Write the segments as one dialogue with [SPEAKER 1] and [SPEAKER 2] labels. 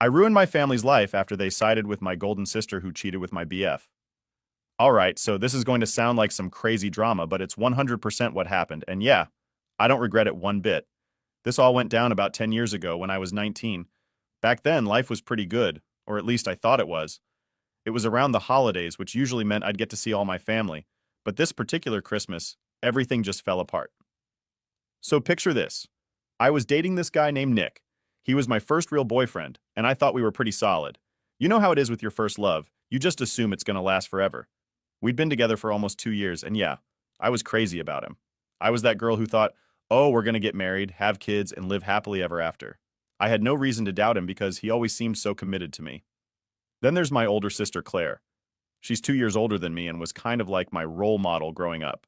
[SPEAKER 1] I ruined my family's life after they sided with my golden sister who cheated with my BF. Alright, so this is going to sound like some crazy drama, but it's 100% what happened, and yeah, I don't regret it one bit. This all went down about 10 years ago when I was 19. Back then, life was pretty good, or at least I thought it was. It was around the holidays, which usually meant I'd get to see all my family, but this particular Christmas, everything just fell apart. So picture this. I was dating this guy named Nick. He was my first real boyfriend, and I thought we were pretty solid. You know how it is with your first love, you just assume it's gonna last forever. We'd been together for almost 2 years, and yeah, I was crazy about him. I was that girl who thought, oh, we're gonna get married, have kids, and live happily ever after. I had no reason to doubt him because he always seemed so committed to me. Then there's my older sister, Claire. She's 2 years older than me and was kind of like my role model growing up.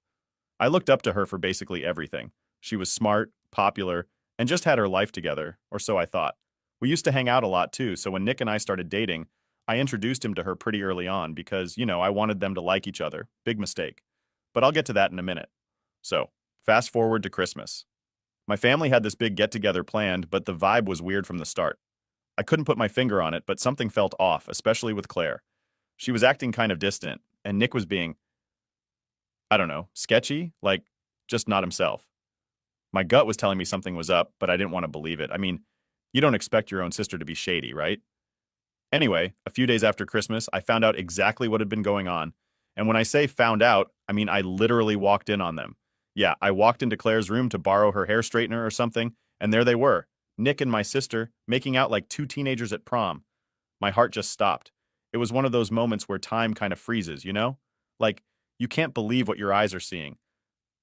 [SPEAKER 1] I looked up to her for basically everything. She was smart, popular, and just had her life together, or so I thought. We used to hang out a lot too, so when Nick and I started dating, I introduced him to her pretty early on because, I wanted them to like each other. Big mistake. But I'll get to that in a minute. So, fast forward to Christmas. My family had this big get-together planned, but the vibe was weird from the start. I couldn't put my finger on it, but something felt off, especially with Claire. She was acting kind of distant, and Nick was being, I don't know, sketchy? Like, just not himself. My gut was telling me something was up, but I didn't want to believe it. I mean, you don't expect your own sister to be shady, right? Anyway, a few days after Christmas, I found out exactly what had been going on. And when I say found out, I mean I literally walked in on them. Yeah, I walked into Claire's room to borrow her hair straightener or something, and there they were, Nick and my sister, making out like two teenagers at prom. My heart just stopped. It was one of those moments where time kind of freezes, you know? Like, you can't believe what your eyes are seeing.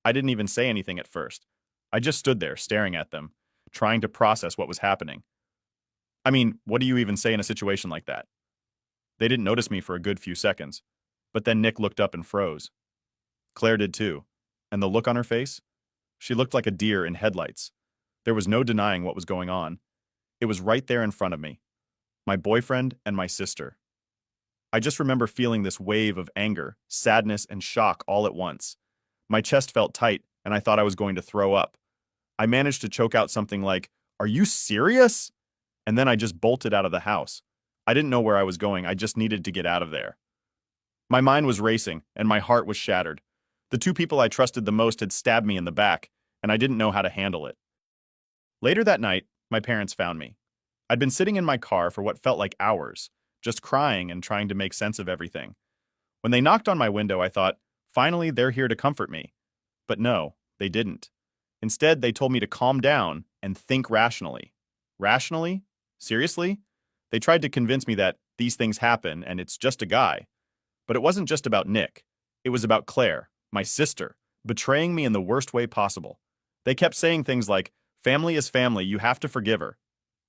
[SPEAKER 1] I didn't even say anything at first. I just stood there, staring at them, trying to process what was happening. I mean, what do you even say in a situation like that? They didn't notice me for a good few seconds, but then Nick looked up and froze. Claire did too. And the look on her face? She looked like a deer in headlights. There was no denying what was going on. It was right there in front of me. My boyfriend and my sister. I just remember feeling this wave of anger, sadness, and shock all at once. My chest felt tight, and I thought I was going to throw up. I managed to choke out something like, "Are you serious?" And then I just bolted out of the house. I didn't know where I was going, I just needed to get out of there. My mind was racing, and my heart was shattered. The two people I trusted the most had stabbed me in the back, and I didn't know how to handle it. Later that night, my parents found me. I'd been sitting in my car for what felt like hours, just crying and trying to make sense of everything. When they knocked on my window, I thought, finally, they're here to comfort me. But no, they didn't. Instead, they told me to calm down and think rationally. Rationally? Seriously? They tried to convince me that these things happen and it's just a guy. But it wasn't just about Nick. It was about Claire, my sister, betraying me in the worst way possible. They kept saying things like, family is family, you have to forgive her.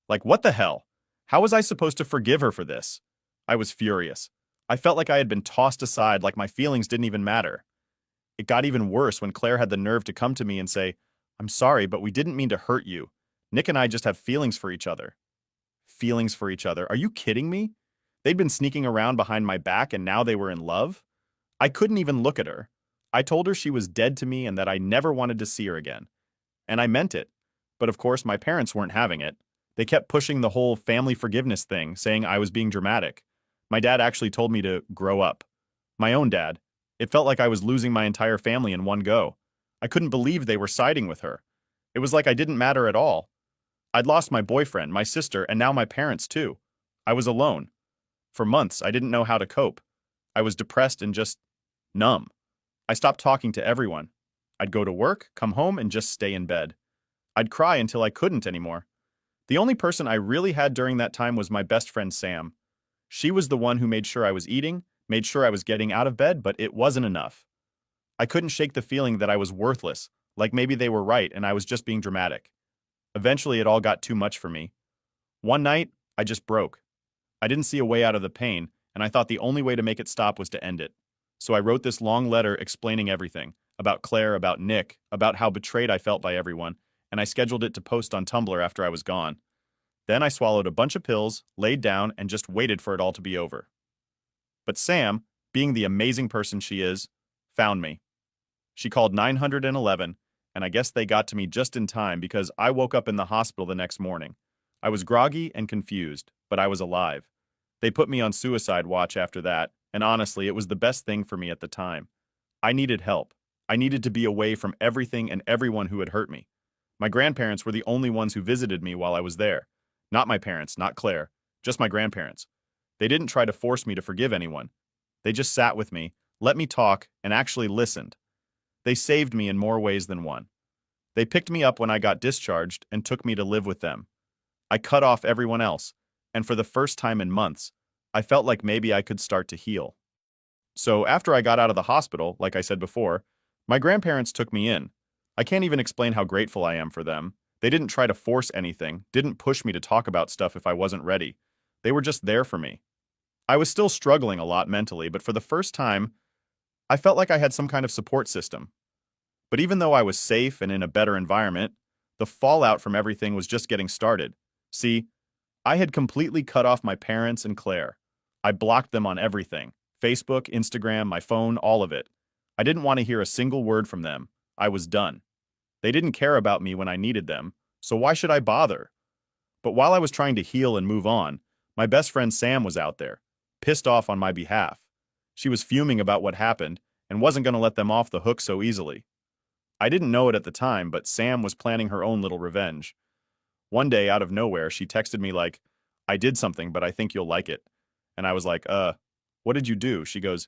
[SPEAKER 1] Like, what the hell? How was I supposed to forgive her for this? I was furious. I felt like I had been tossed aside, like my feelings didn't even matter. It got even worse when Claire had the nerve to come to me and say, I'm sorry, but we didn't mean to hurt you. Nick and I just have feelings for each other. Feelings for each other? Are you kidding me? They'd been sneaking around behind my back and now they were in love? I couldn't even look at her. I told her she was dead to me and that I never wanted to see her again. And I meant it. But of course, my parents weren't having it. They kept pushing the whole family forgiveness thing, saying I was being dramatic. My dad actually told me to grow up. My own dad. It felt like I was losing my entire family in one go. I couldn't believe they were siding with her. It was like I didn't matter at all. I'd lost my boyfriend, my sister, and now my parents too. I was alone. For months, I didn't know how to cope. I was depressed and just numb. I stopped talking to everyone. I'd go to work, come home, and just stay in bed. I'd cry until I couldn't anymore. The only person I really had during that time was my best friend Sam. She was the one who made sure I was eating, made sure I was getting out of bed, but it wasn't enough. I couldn't shake the feeling that I was worthless, like maybe they were right and I was just being dramatic. Eventually, it all got too much for me. One night, I just broke. I didn't see a way out of the pain, and I thought the only way to make it stop was to end it. So I wrote this long letter explaining everything, about Claire, about Nick, about how betrayed I felt by everyone, and I scheduled it to post on Tumblr after I was gone. Then I swallowed a bunch of pills, laid down, and just waited for it all to be over. But Sam, being the amazing person she is, found me. She called 911, and I guess they got to me just in time because I woke up in the hospital the next morning. I was groggy and confused, but I was alive. They put me on suicide watch after that, and honestly, it was the best thing for me at the time. I needed help. I needed to be away from everything and everyone who had hurt me. My grandparents were the only ones who visited me while I was there. Not my parents, not Claire, just my grandparents. They didn't try to force me to forgive anyone. They just sat with me, let me talk, and actually listened. They saved me in more ways than one. They picked me up when I got discharged and took me to live with them. I cut off everyone else, and for the first time in months, I felt like maybe I could start to heal. So after I got out of the hospital, like I said before, my grandparents took me in. I can't even explain how grateful I am for them. They didn't try to force anything, didn't push me to talk about stuff if I wasn't ready. They were just there for me. I was still struggling a lot mentally, but for the first time, I felt like I had some kind of support system. But even though I was safe and in a better environment, the fallout from everything was just getting started. See, I had completely cut off my parents and Claire. I blocked them on everything: Facebook, Instagram, my phone, all of it. I didn't want to hear a single word from them. I was done. They didn't care about me when I needed them, so why should I bother? But while I was trying to heal and move on, my best friend Sam was out there, pissed off on my behalf. She was fuming about what happened and wasn't going to let them off the hook so easily. I didn't know it at the time, but Sam was planning her own little revenge. One day, out of nowhere, she texted me like, "I did something, but I think you'll like it." And I was like, what did you do?" She goes,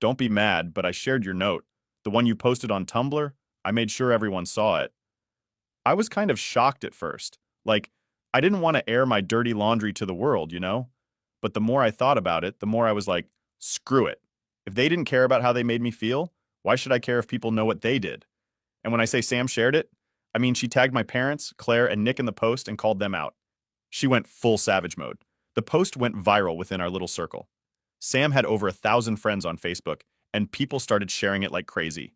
[SPEAKER 1] "Don't be mad, but I shared your note. The one you posted on Tumblr, I made sure everyone saw it." I was kind of shocked at first. Like, I didn't want to air my dirty laundry to the world, you know? But the more I thought about it, the more I was like, screw it. If they didn't care about how they made me feel, why should I care if people know what they did? And when I say Sam shared it, I mean she tagged my parents, Claire, and Nick in the post and called them out. She went full savage mode. The post went viral within our little circle. Sam had over 1,000 friends on Facebook, and people started sharing it like crazy.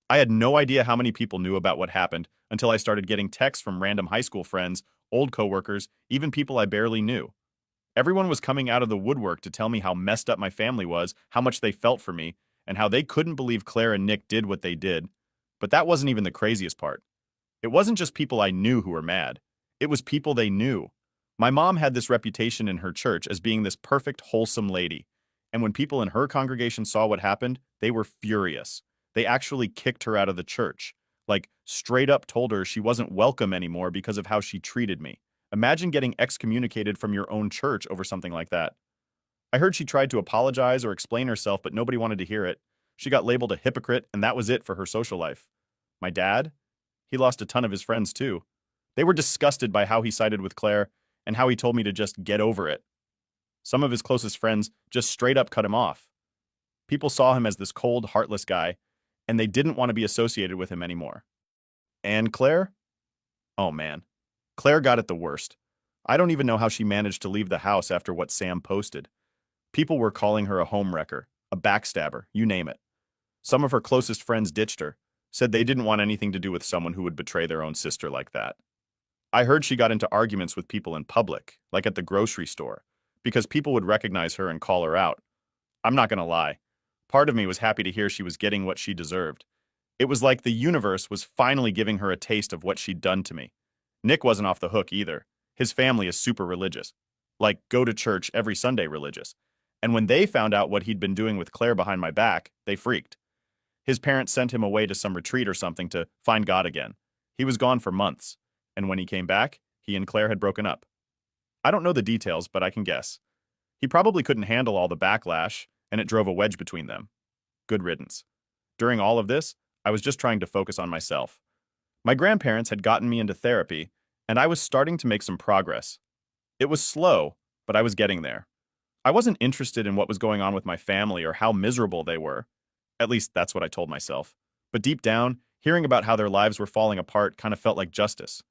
[SPEAKER 1] I had no idea how many people knew about what happened until I started getting texts from random high school friends, old coworkers, even people I barely knew. Everyone was coming out of the woodwork to tell me how messed up my family was, how much they felt for me, and how they couldn't believe Claire and Nick did what they did. But that wasn't even the craziest part. It wasn't just people I knew who were mad. It was people they knew. My mom had this reputation in her church as being this perfect, wholesome lady. And when people in her congregation saw what happened, they were furious. They actually kicked her out of the church. Like, straight up told her she wasn't welcome anymore because of how she treated me. Imagine getting excommunicated from your own church over something like that. I heard she tried to apologize or explain herself, but nobody wanted to hear it. She got labeled a hypocrite, and that was it for her social life. My dad? He lost a ton of his friends, too. They were disgusted by how he sided with Claire and how he told me to just get over it. Some of his closest friends just straight up cut him off. People saw him as this cold, heartless guy, and they didn't want to be associated with him anymore. And Claire? Oh man. Claire got it the worst. I don't even know how she managed to leave the house after what Sam posted. People were calling her a homewrecker, a backstabber, you name it. Some of her closest friends ditched her, said they didn't want anything to do with someone who would betray their own sister like that. I heard she got into arguments with people in public, like at the grocery store, because people would recognize her and call her out. I'm not gonna lie. Part of me was happy to hear she was getting what she deserved. It was like the universe was finally giving her a taste of what she'd done to me. Nick wasn't off the hook either. His family is super religious. Like, go to church every Sunday religious. And when they found out what he'd been doing with Claire behind my back, they freaked. His parents sent him away to some retreat or something to find God again. He was gone for months, and when he came back, he and Claire had broken up. I don't know the details, but I can guess. He probably couldn't handle all the backlash, and it drove a wedge between them. Good riddance. During all of this, I was just trying to focus on myself. My grandparents had gotten me into therapy, and I was starting to make some progress. It was slow, but I was getting there. I wasn't interested in what was going on with my family or how miserable they were. At least that's what I told myself. But deep down, hearing about how their lives were falling apart kind of felt like justice.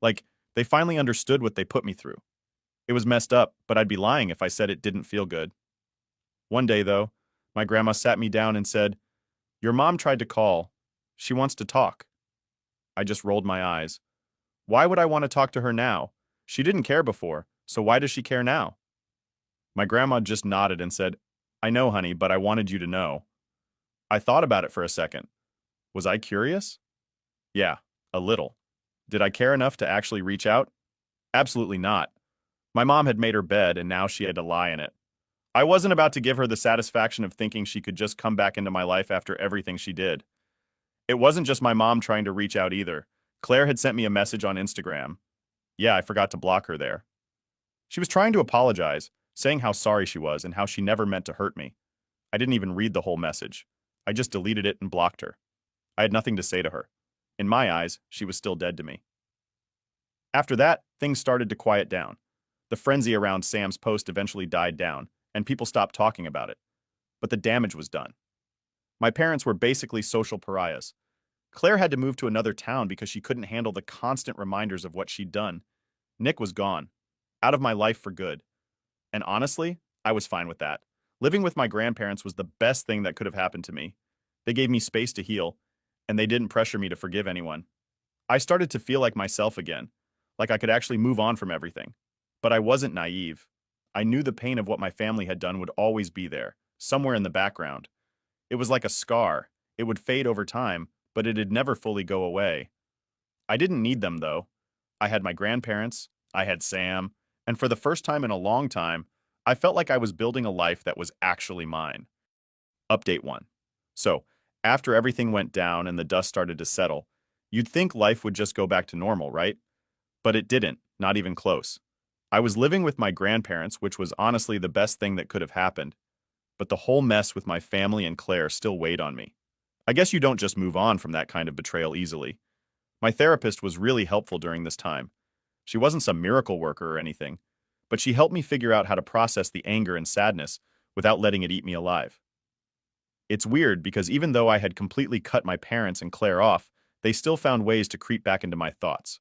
[SPEAKER 1] Like, they finally understood what they put me through. It was messed up, but I'd be lying if I said it didn't feel good. One day, though, my grandma sat me down and said, "Your mom tried to call. She wants to talk." I just rolled my eyes. Why would I want to talk to her now? She didn't care before, so why does she care now? My grandma just nodded and said, "I know, honey, but I wanted you to know." I thought about it for a second. Was I curious? Yeah, a little. Did I care enough to actually reach out? Absolutely not. My mom had made her bed and now she had to lie in it. I wasn't about to give her the satisfaction of thinking she could just come back into my life after everything she did. It wasn't just my mom trying to reach out either. Claire had sent me a message on Instagram. Yeah, I forgot to block her there. She was trying to apologize, saying how sorry she was and how she never meant to hurt me. I didn't even read the whole message. I just deleted it and blocked her. I had nothing to say to her. In my eyes, she was still dead to me. After that, things started to quiet down. The frenzy around Sam's post eventually died down, and people stopped talking about it. But the damage was done. My parents were basically social pariahs. Claire had to move to another town because she couldn't handle the constant reminders of what she'd done. Nick was gone, out of my life for good. And honestly, I was fine with that. Living with my grandparents was the best thing that could have happened to me. They gave me space to heal, and they didn't pressure me to forgive anyone. I started to feel like myself again, like I could actually move on from everything. But I wasn't naive. I knew the pain of what my family had done would always be there, somewhere in the background. It was like a scar. It would fade over time, but it'd never fully go away. I didn't need them, though. I had my grandparents, I had Sam, and for the first time in a long time, I felt like I was building a life that was actually mine. Update 1. So, after everything went down and the dust started to settle, you'd think life would just go back to normal, right? But it didn't, not even close. I was living with my grandparents, which was honestly the best thing that could have happened. But the whole mess with my family and Claire still weighed on me. I guess you don't just move on from that kind of betrayal easily. My therapist was really helpful during this time. She wasn't some miracle worker or anything, but she helped me figure out how to process the anger and sadness without letting it eat me alive. It's weird because even though I had completely cut my parents and Claire off, they still found ways to creep back into my thoughts.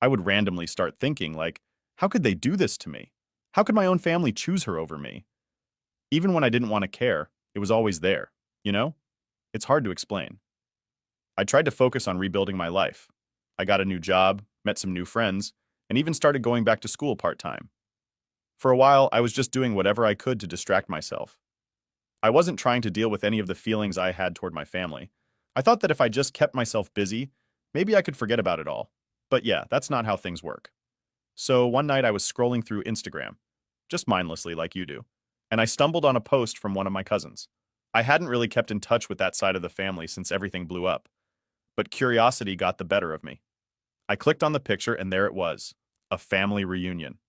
[SPEAKER 1] I would randomly start thinking, like, how could they do this to me? How could my own family choose her over me? Even when I didn't want to care, it was always there, you know? It's hard to explain. I tried to focus on rebuilding my life. I got a new job, met some new friends, and even started going back to school part-time. For a while, I was just doing whatever I could to distract myself. I wasn't trying to deal with any of the feelings I had toward my family. I thought that if I just kept myself busy, maybe I could forget about it all. But yeah, that's not how things work. So one night I was scrolling through Instagram, just mindlessly like you do, and I stumbled on a post from one of my cousins. I hadn't really kept in touch with that side of the family since everything blew up, but curiosity got the better of me. I clicked on the picture and there it was, a family reunion.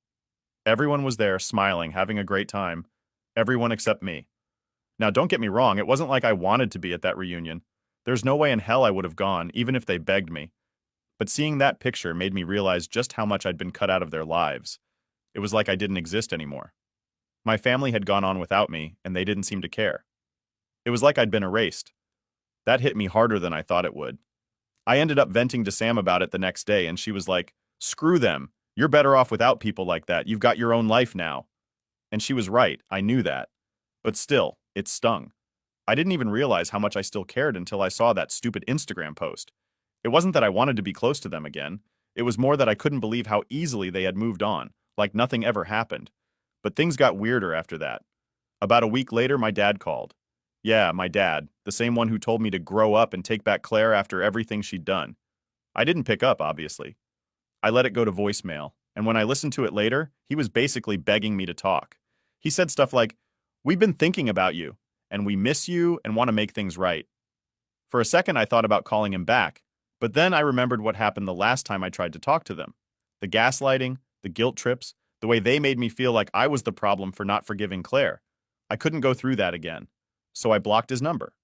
[SPEAKER 1] Everyone was there, smiling, having a great time. Everyone except me. Now, don't get me wrong, it wasn't like I wanted to be at that reunion. There's no way in hell I would have gone, even if they begged me. But seeing that picture made me realize just how much I'd been cut out of their lives. It was like I didn't exist anymore. My family had gone on without me, and they didn't seem to care. It was like I'd been erased. That hit me harder than I thought it would. I ended up venting to Sam about it the next day, and she was like, "Screw them. You're better off without people like that. You've got your own life now." And she was right, I knew that. But still, it stung. I didn't even realize how much I still cared until I saw that stupid Instagram post. It wasn't that I wanted to be close to them again. It was more that I couldn't believe how easily they had moved on, like nothing ever happened. But things got weirder after that. About a week later, my dad called. Yeah, my dad, the same one who told me to grow up and take back Claire after everything she'd done. I didn't pick up, obviously. I let it go to voicemail, and when I listened to it later, he was basically begging me to talk. He said stuff like, "We've been thinking about you, and we miss you and want to make things right." For a second, I thought about calling him back, but then I remembered what happened the last time I tried to talk to them. The gaslighting, the guilt trips, the way they made me feel like I was the problem for not forgiving Claire. I couldn't go through that again, so I blocked his number.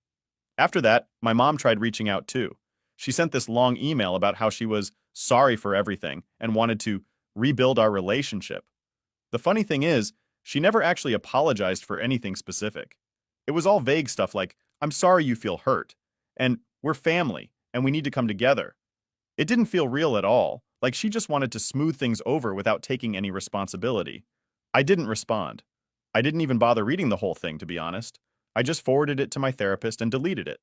[SPEAKER 1] After that, my mom tried reaching out too. She sent this long email about how she was sorry for everything and wanted to rebuild our relationship. The funny thing is, she never actually apologized for anything specific. It was all vague stuff like, "I'm sorry you feel hurt," and "We're family, and we need to come together." It didn't feel real at all, like she just wanted to smooth things over without taking any responsibility. I didn't respond. I didn't even bother reading the whole thing, to be honest. I just forwarded it to my therapist and deleted it.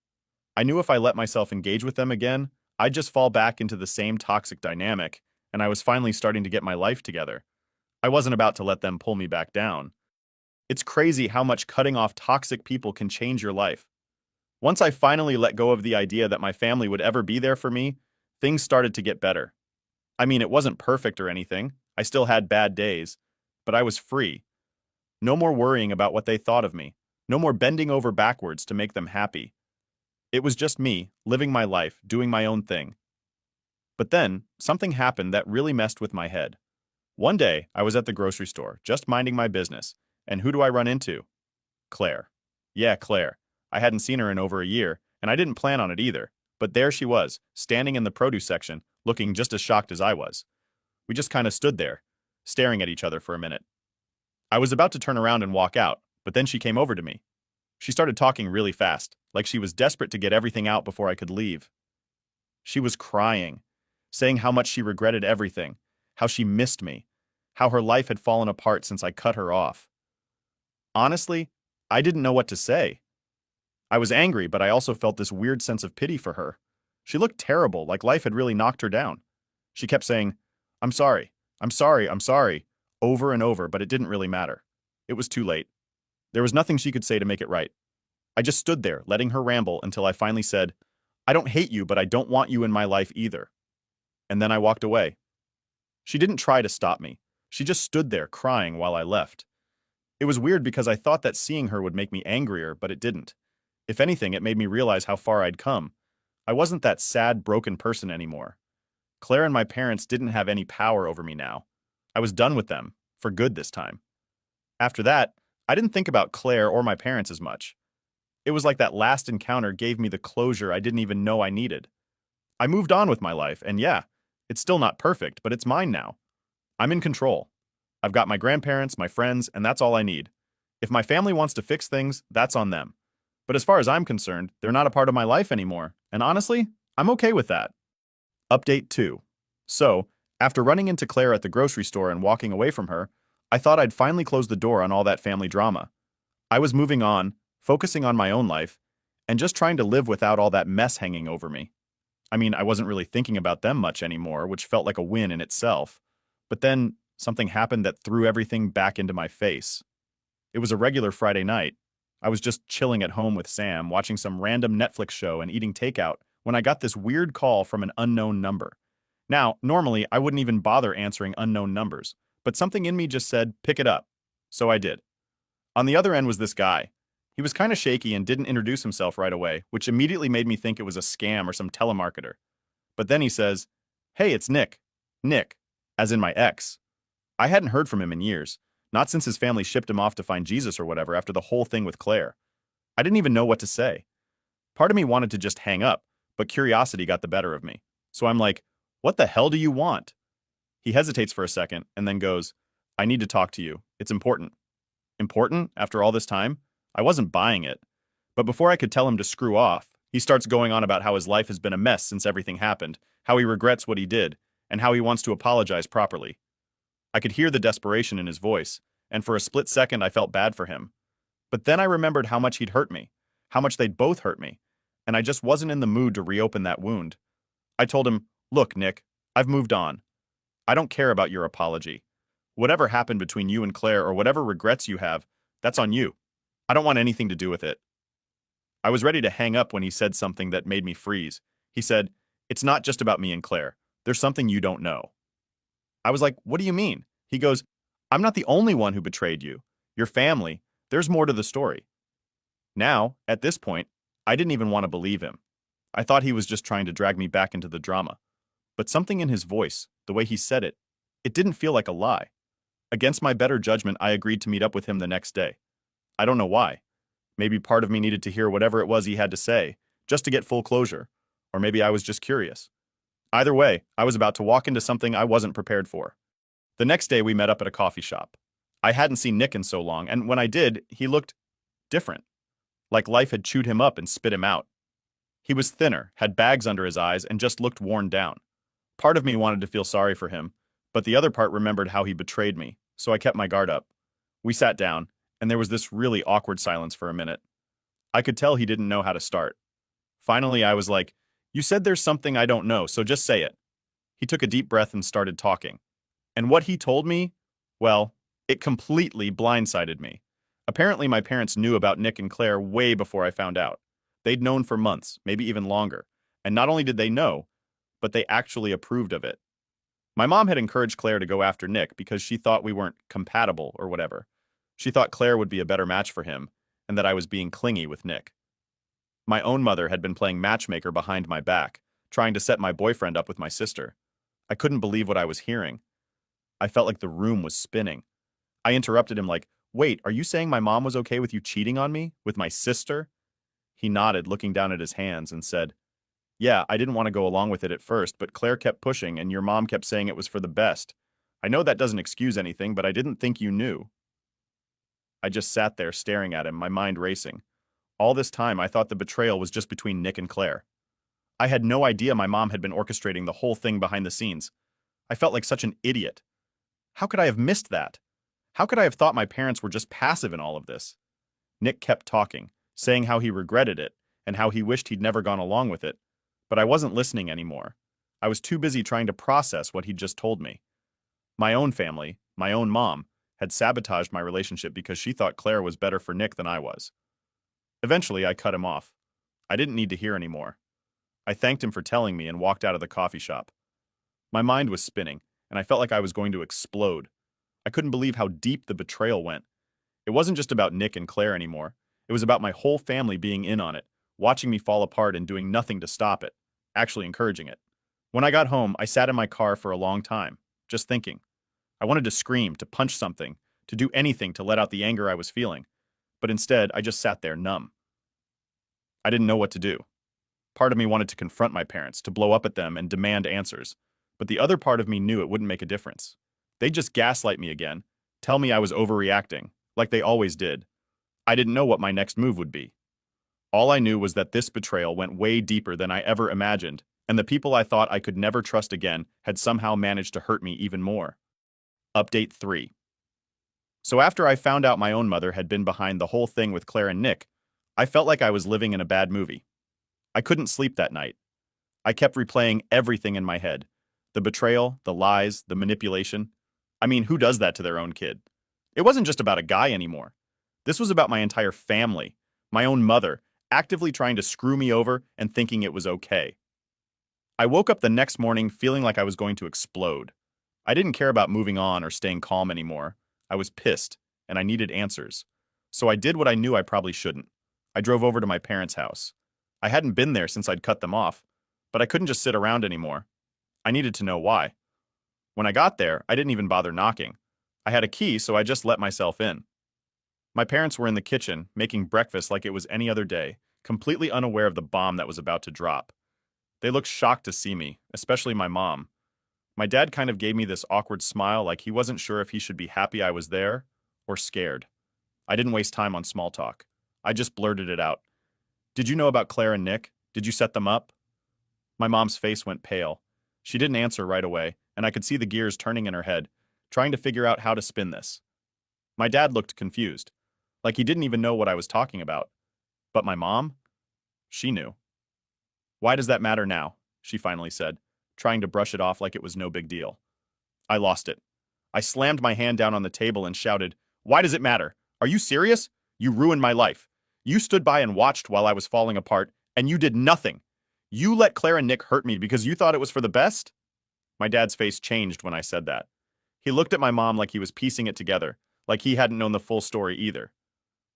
[SPEAKER 1] I knew if I let myself engage with them again, I'd just fall back into the same toxic dynamic, and I was finally starting to get my life together. I wasn't about to let them pull me back down. It's crazy how much cutting off toxic people can change your life. Once I finally let go of the idea that my family would ever be there for me, things started to get better. I mean, it wasn't perfect or anything. I still had bad days, but I was free. No more worrying about what they thought of me. No more bending over backwards to make them happy. It was just me, living my life, doing my own thing. But then, something happened that really messed with my head. One day, I was at the grocery store, just minding my business, and who do I run into? Claire. Yeah, Claire. I hadn't seen her in over a year, and I didn't plan on it either. But there she was, standing in the produce section, looking just as shocked as I was. We just kind of stood there, staring at each other for a minute. I was about to turn around and walk out, but then she came over to me. She started talking really fast, like she was desperate to get everything out before I could leave. She was crying, saying how much she regretted everything, how she missed me, how her life had fallen apart since I cut her off. Honestly, I didn't know what to say. I was angry, but I also felt this weird sense of pity for her. She looked terrible, like life had really knocked her down. She kept saying, "I'm sorry, I'm sorry, I'm sorry," over and over, but it didn't really matter. It was too late. There was nothing she could say to make it right. I just stood there, letting her ramble until I finally said, "I don't hate you, but I don't want you in my life either." And then I walked away. She didn't try to stop me. She just stood there crying while I left. It was weird because I thought that seeing her would make me angrier, but it didn't. If anything, it made me realize how far I'd come. I wasn't that sad, broken person anymore. Claire and my parents didn't have any power over me now. I was done with them, for good this time. After that, I didn't think about Claire or my parents as much. It was like that last encounter gave me the closure I didn't even know I needed. I moved on with my life, and yeah, it's still not perfect, but it's mine now. I'm in control. I've got my grandparents, my friends, and that's all I need. If my family wants to fix things, that's on them. But as far as I'm concerned, they're not a part of my life anymore, and honestly, I'm okay with that. Update 2. So, after running into Claire at the grocery store and walking away from her, I thought I'd finally close the door on all that family drama. I was moving on, focusing on my own life, and just trying to live without all that mess hanging over me. I mean, I wasn't really thinking about them much anymore, which felt like a win in itself. But then, something happened that threw everything back into my face. It was a regular Friday night. I was just chilling at home with Sam, watching some random Netflix show and eating takeout, when I got this weird call from an unknown number. Now, normally, I wouldn't even bother answering unknown numbers, but something in me just said, pick it up. So I did. On the other end was this guy. He was kind of shaky and didn't introduce himself right away, which immediately made me think it was a scam or some telemarketer. But then he says, "Hey, it's Nick." Nick, as in my ex. I hadn't heard from him in years, not since his family shipped him off to find Jesus or whatever after the whole thing with Claire. I didn't even know what to say. Part of me wanted to just hang up, but curiosity got the better of me. So I'm like, "What the hell do you want?" He hesitates for a second and then goes, "I need to talk to you. It's important." Important after all this time? I wasn't buying it. But before I could tell him to screw off, he starts going on about how his life has been a mess since everything happened, how he regrets what he did, and how he wants to apologize properly. I could hear the desperation in his voice, and for a split second I felt bad for him. But then I remembered how much he'd hurt me, how much they'd both hurt me, and I just wasn't in the mood to reopen that wound. I told him, "Look, Nick, I've moved on. I don't care about your apology. Whatever happened between you and Claire or whatever regrets you have, that's on you. I don't want anything to do with it." I was ready to hang up when he said something that made me freeze. He said, "It's not just about me and Claire. There's something you don't know." I was like, "What do you mean?" He goes, "I'm not the only one who betrayed you. Your family. There's more to the story." Now, at this point, I didn't even want to believe him. I thought he was just trying to drag me back into the drama. But something in his voice, the way he said it, it didn't feel like a lie. Against my better judgment, I agreed to meet up with him the next day. I don't know why. Maybe part of me needed to hear whatever it was he had to say, just to get full closure. Or maybe I was just curious. Either way, I was about to walk into something I wasn't prepared for. The next day, we met up at a coffee shop. I hadn't seen Nick in so long, and when I did, he looked different. Like life had chewed him up and spit him out. He was thinner, had bags under his eyes, and just looked worn down. Part of me wanted to feel sorry for him, but the other part remembered how he betrayed me, so I kept my guard up. We sat down, and there was this really awkward silence for a minute. I could tell he didn't know how to start. Finally, I was like, "You said there's something I don't know, so just say it." He took a deep breath and started talking. And what he told me, well, it completely blindsided me. Apparently, my parents knew about Nick and Claire way before I found out. They'd known for months, maybe even longer. And not only did they know, but they actually approved of it. My mom had encouraged Claire to go after Nick because she thought we weren't compatible or whatever. She thought Claire would be a better match for him, and that I was being clingy with Nick. My own mother had been playing matchmaker behind my back, trying to set my boyfriend up with my sister. I couldn't believe what I was hearing. I felt like the room was spinning. I interrupted him like, "Wait, are you saying my mom was okay with you cheating on me? With my sister?" He nodded, looking down at his hands, and said, "Yeah, I didn't want to go along with it at first, but Claire kept pushing and your mom kept saying it was for the best. I know that doesn't excuse anything, but I didn't think you knew." I just sat there staring at him, my mind racing. All this time, I thought the betrayal was just between Nick and Claire. I had no idea my mom had been orchestrating the whole thing behind the scenes. I felt like such an idiot. How could I have missed that? How could I have thought my parents were just passive in all of this? Nick kept talking, saying how he regretted it and how he wished he'd never gone along with it, but I wasn't listening anymore. I was too busy trying to process what he'd just told me. My own family, my own mom, had sabotaged my relationship because she thought Claire was better for Nick than I was. Eventually, I cut him off. I didn't need to hear anymore. I thanked him for telling me and walked out of the coffee shop. My mind was spinning, and I felt like I was going to explode. I couldn't believe how deep the betrayal went. It wasn't just about Nick and Claire anymore. It was about my whole family being in on it, watching me fall apart and doing nothing to stop it, actually encouraging it. When I got home, I sat in my car for a long time, just thinking. I wanted to scream, to punch something, to do anything to let out the anger I was feeling, but instead I just sat there numb. I didn't know what to do. Part of me wanted to confront my parents, to blow up at them and demand answers, but the other part of me knew it wouldn't make a difference. They'd just gaslight me again, tell me I was overreacting, like they always did. I didn't know what my next move would be. All I knew was that this betrayal went way deeper than I ever imagined, and the people I thought I could never trust again had somehow managed to hurt me even more. Update 3. So after I found out my own mother had been behind the whole thing with Claire and Nick, I felt like I was living in a bad movie. I couldn't sleep that night. I kept replaying everything in my head. The betrayal, the lies, the manipulation. I mean, who does that to their own kid? It wasn't just about a guy anymore. This was about my entire family, my own mother, actively trying to screw me over and thinking it was okay. I woke up the next morning feeling like I was going to explode. I didn't care about moving on or staying calm anymore. I was pissed, and I needed answers. So I did what I knew I probably shouldn't. I drove over to my parents' house. I hadn't been there since I'd cut them off, but I couldn't just sit around anymore. I needed to know why. When I got there, I didn't even bother knocking. I had a key, so I just let myself in. My parents were in the kitchen, making breakfast like it was any other day, completely unaware of the bomb that was about to drop. They looked shocked to see me, especially my mom. My dad kind of gave me this awkward smile like he wasn't sure if he should be happy I was there or scared. I didn't waste time on small talk. I just blurted it out. "Did you know about Claire and Nick? Did you set them up?" My mom's face went pale. She didn't answer right away, and I could see the gears turning in her head, trying to figure out how to spin this. My dad looked confused, like he didn't even know what I was talking about. But my mom? She knew. "Why does that matter now?" she finally said, trying to brush it off like it was no big deal. I lost it. I slammed my hand down on the table and shouted, "Why does it matter? Are you serious? You ruined my life. You stood by and watched while I was falling apart, and you did nothing. You let Claire and Nick hurt me because you thought it was for the best?" My dad's face changed when I said that. He looked at my mom like he was piecing it together, like he hadn't known the full story either.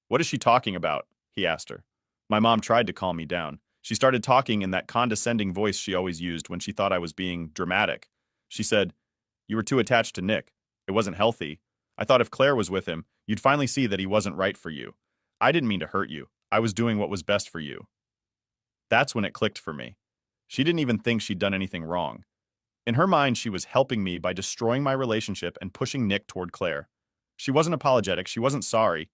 [SPEAKER 1] "What is she talking about?" he asked her. My mom tried to calm me down. She started talking in that condescending voice she always used when she thought I was being dramatic. She said, "You were too attached to Nick. It wasn't healthy. I thought if Claire was with him, you'd finally see that he wasn't right for you. I didn't mean to hurt you. I was doing what was best for you." That's when it clicked for me. She didn't even think she'd done anything wrong. In her mind, she was helping me by destroying my relationship and pushing Nick toward Claire. She wasn't apologetic. She wasn't sorry.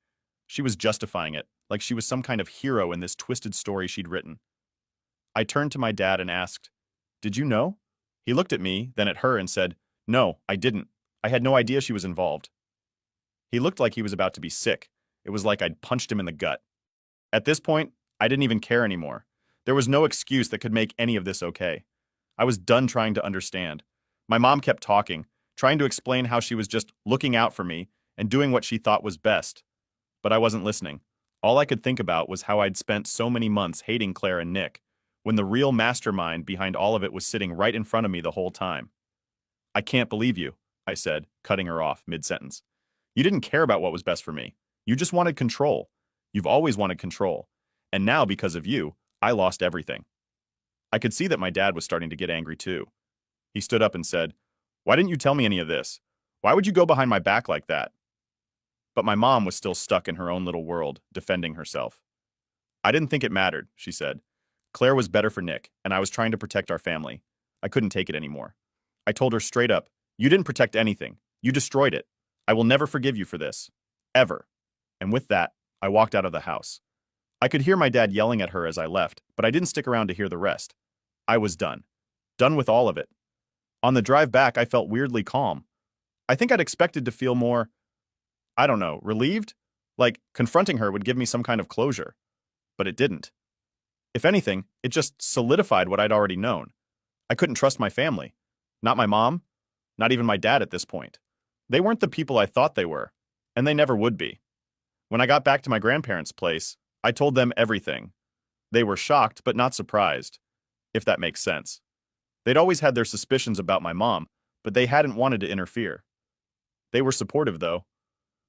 [SPEAKER 1] She was justifying it, like she was some kind of hero in this twisted story she'd written. I turned to my dad and asked, "Did you know?" He looked at me, then at her and said, "No, I didn't. I had no idea she was involved." He looked like he was about to be sick. It was like I'd punched him in the gut. At this point, I didn't even care anymore. There was no excuse that could make any of this okay. I was done trying to understand. My mom kept talking, trying to explain how she was just looking out for me and doing what she thought was best. But I wasn't listening. All I could think about was how I'd spent so many months hating Claire and Nick, when the real mastermind behind all of it was sitting right in front of me the whole time. I can't believe you, I said, cutting her off mid-sentence. You didn't care about what was best for me. You just wanted control. You've always wanted control. And now, because of you, I lost everything. I could see that my dad was starting to get angry too. He stood up and said, "Why didn't you tell me any of this? Why would you go behind my back like that?" But my mom was still stuck in her own little world, defending herself. "I didn't think it mattered," she said. "Claire was better for Nick, and I was trying to protect our family. I couldn't take it anymore. I told her straight up, 'You didn't protect anything. You destroyed it. I will never forgive you for this. Ever.' And with that, I walked out of the house. I could hear my dad yelling at her as I left, but I didn't stick around to hear the rest. I was done. Done with all of it. On the drive back, I felt weirdly calm. I think I'd expected to feel more, I don't know, relieved? Like confronting her would give me some kind of closure. But it didn't. If anything, it just solidified what I'd already known. I couldn't trust my family. Not my mom, not even my dad at this point. They weren't the people I thought they were, and they never would be. When I got back to my grandparents' place, I told them everything. They were shocked, but not surprised, if that makes sense. They'd always had their suspicions about my mom, but they hadn't wanted to interfere. They were supportive, though.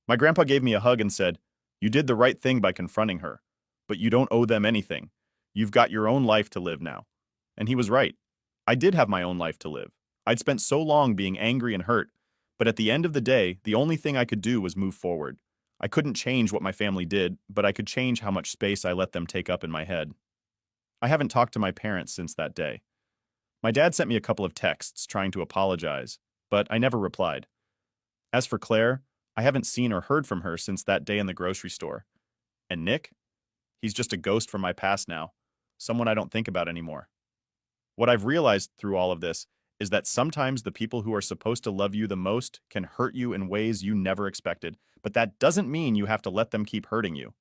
[SPEAKER 1] My grandpa gave me a hug and said, "You did the right thing by confronting her, but you don't owe them anything. You've got your own life to live now." And he was right. I did have my own life to live. I'd spent so long being angry and hurt, but at the end of the day, the only thing I could do was move forward. I couldn't change what my family did, but I could change how much space I let them take up in my head. I haven't talked to my parents since that day. My dad sent me a couple of texts trying to apologize, but I never replied. As for Claire, I haven't seen or heard from her since that day in the grocery store. And Nick? He's just a ghost from my past now, someone I don't think about anymore. What I've realized through all of this is that sometimes the people who are supposed to love you the most can hurt you in ways you never expected, but that doesn't mean you have to let them keep hurting you.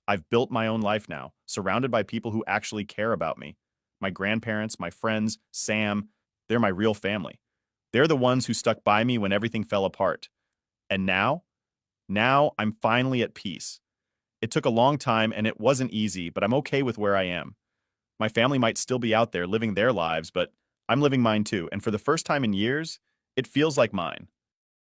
[SPEAKER 1] I've built my own life now, surrounded by people who actually care about me. My grandparents, my friends, Sam, they're my real family. They're the ones who stuck by me when everything fell apart. And now I'm finally at peace. It took a long time and it wasn't easy, but I'm okay with where I am. My family might still be out there living their lives, but I'm living mine too, and for the first time in years, it feels like mine.